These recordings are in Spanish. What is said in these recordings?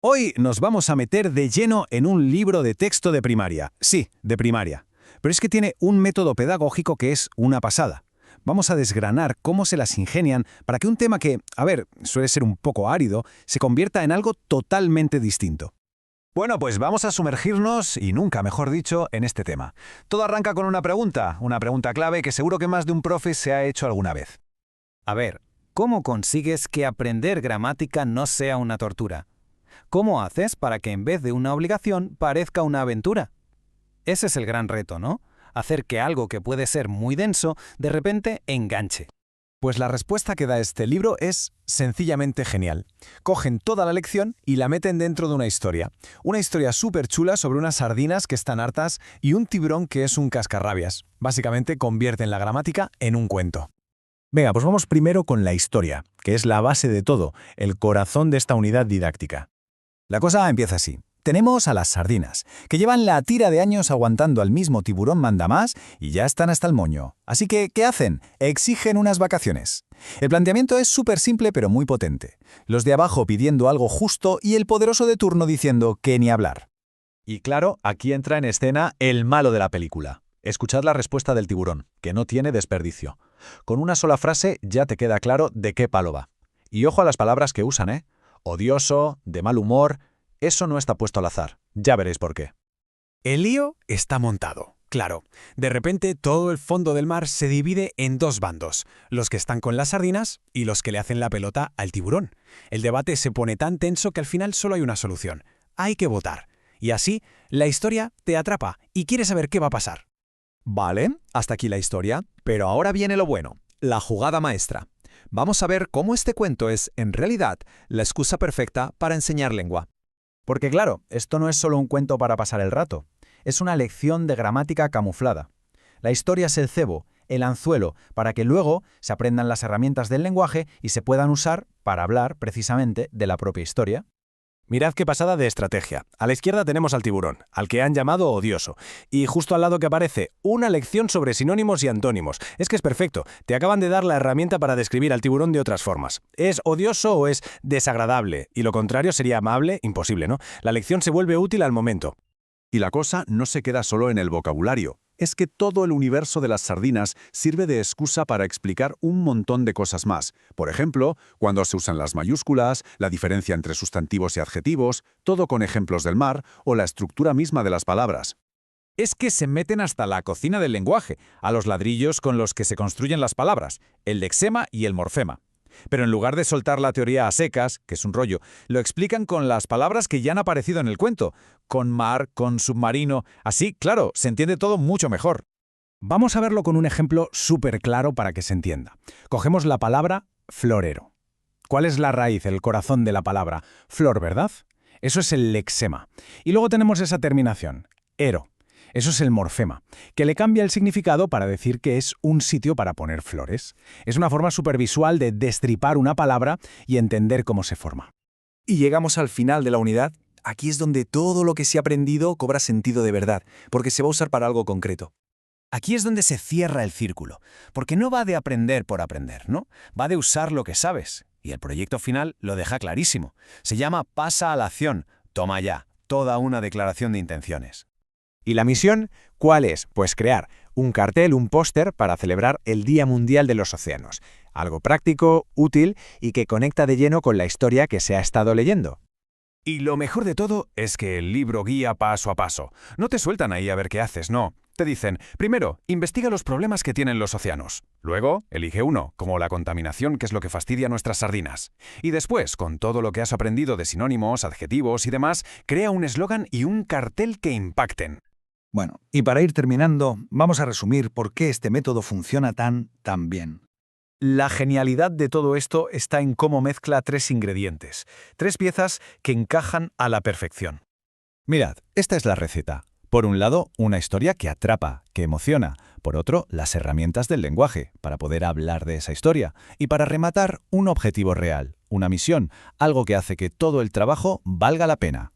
Hoy nos vamos a meter de lleno en un libro de texto de primaria. Sí, de primaria. Pero es que tiene un método pedagógico que es una pasada. Vamos a desgranar cómo se las ingenian para que un tema que, suele ser un poco árido, se convierta en algo totalmente distinto. Bueno, pues vamos a sumergirnos, y nunca mejor dicho, en este tema. Todo arranca con una pregunta clave que seguro que más de un profe se ha hecho alguna vez. A ver, ¿cómo consigues que aprender gramática no sea una tortura? ¿Cómo haces para que en vez de una obligación parezca una aventura? Ese es el gran reto, ¿no? Hacer que algo que puede ser muy denso, de repente enganche. Pues la respuesta que da este libro es sencillamente genial. Cogen toda la lección y la meten dentro de una historia. Una historia súper chula sobre unas sardinas que están hartas y un tiburón que es un cascarrabias. Básicamente convierten la gramática en un cuento. Venga, pues vamos primero con la historia, que es la base de todo, el corazón de esta unidad didáctica. La cosa empieza así. Tenemos a las sardinas, que llevan la tira de años aguantando al mismo tiburón mandamás y ya están hasta el moño. Así que, ¿qué hacen? Exigen unas vacaciones. El planteamiento es súper simple pero muy potente. Los de abajo pidiendo algo justo y el poderoso de turno diciendo que ni hablar. Y claro, aquí entra en escena el malo de la película. Escuchad la respuesta del tiburón, que no tiene desperdicio. Con una sola frase ya te queda claro de qué palo va. Y ojo a las palabras que usan, ¿eh? Odioso, de mal humor. Eso no está puesto al azar. Ya veréis por qué. El lío está montado. Claro, de repente todo el fondo del mar se divide en dos bandos, los que están con las sardinas y los que le hacen la pelota al tiburón. El debate se pone tan tenso que al final solo hay una solución. Hay que votar. Y así, la historia te atrapa y quieres saber qué va a pasar. Vale, hasta aquí la historia, pero ahora viene lo bueno, la jugada maestra. Vamos a ver cómo este cuento es, en realidad, la excusa perfecta para enseñar lengua. Porque claro, esto no es solo un cuento para pasar el rato, es una lección de gramática camuflada. La historia es el cebo, el anzuelo, para que luego se aprendan las herramientas del lenguaje y se puedan usar para hablar, precisamente, de la propia historia. Mirad qué pasada de estrategia. A la izquierda tenemos al tiburón, al que han llamado odioso. Y justo al lado que aparece una lección sobre sinónimos y antónimos. Es que es perfecto. Te acaban de dar la herramienta para describir al tiburón de otras formas. ¿Es odioso o es desagradable? Y lo contrario sería amable, imposible, ¿no? La lección se vuelve útil al momento. Y la cosa no se queda solo en el vocabulario. Es que todo el universo de las sardinas sirve de excusa para explicar un montón de cosas más. Por ejemplo, cuando se usan las mayúsculas, la diferencia entre sustantivos y adjetivos, todo con ejemplos del mar, o la estructura misma de las palabras. Es que se meten hasta la cocina del lenguaje, a los ladrillos con los que se construyen las palabras, el lexema y el morfema. Pero en lugar de soltar la teoría a secas, que es un rollo, lo explican con las palabras que ya han aparecido en el cuento, con mar, con submarino. Así, claro, se entiende todo mucho mejor. Vamos a verlo con un ejemplo súper claro para que se entienda. Cogemos la palabra florero. ¿Cuál es la raíz, el corazón de la palabra? Flor, ¿verdad? Eso es el lexema. Y luego tenemos esa terminación, ero. Eso es el morfema, que le cambia el significado para decir que es un sitio para poner flores. Es una forma supervisual de destripar una palabra y entender cómo se forma. Y llegamos al final de la unidad. Aquí es donde todo lo que se ha aprendido cobra sentido de verdad, porque se va a usar para algo concreto. Aquí es donde se cierra el círculo, porque no va de aprender por aprender, ¿no? Va de usar lo que sabes. Y el proyecto final lo deja clarísimo. Se llama Pasa a la acción. Toma ya, toda una declaración de intenciones. ¿Y la misión cuál es? Pues crear un cartel, un póster para celebrar el Día Mundial de los Océanos. Algo práctico, útil y que conecta de lleno con la historia que se ha estado leyendo. Y lo mejor de todo es que el libro guía paso a paso. No te sueltan ahí a ver qué haces, no. Te dicen, primero, investiga los problemas que tienen los océanos. Luego, elige uno, como la contaminación, que es lo que fastidia nuestras sardinas. Y después, con todo lo que has aprendido de sinónimos, adjetivos y demás, crea un eslogan y un cartel que impacten. Bueno, y para ir terminando, vamos a resumir por qué este método funciona tan bien. La genialidad de todo esto está en cómo mezcla tres ingredientes, tres piezas que encajan a la perfección. Mirad, esta es la receta. Por un lado, una historia que atrapa, que emociona. Por otro, las herramientas del lenguaje, para poder hablar de esa historia. Y para rematar, un objetivo real, una misión, algo que hace que todo el trabajo valga la pena.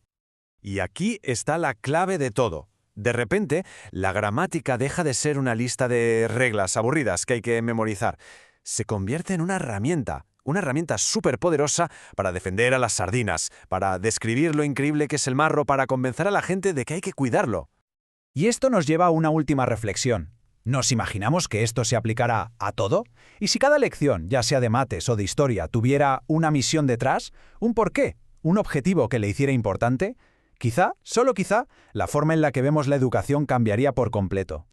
Y aquí está la clave de todo. De repente, la gramática deja de ser una lista de reglas aburridas que hay que memorizar. Se convierte en una herramienta, Una herramienta súper poderosa para defender a las sardinas, para describir lo increíble que es el mar o para convencer a la gente de que hay que cuidarlo. Y esto nos lleva a una última reflexión. ¿Nos imaginamos que esto se aplicará a todo? ¿Y si cada lección, ya sea de mates o de historia, tuviera una misión detrás, un porqué, un objetivo que le hiciera importante? Quizá, solo quizá, la forma en la que vemos la educación cambiaría por completo.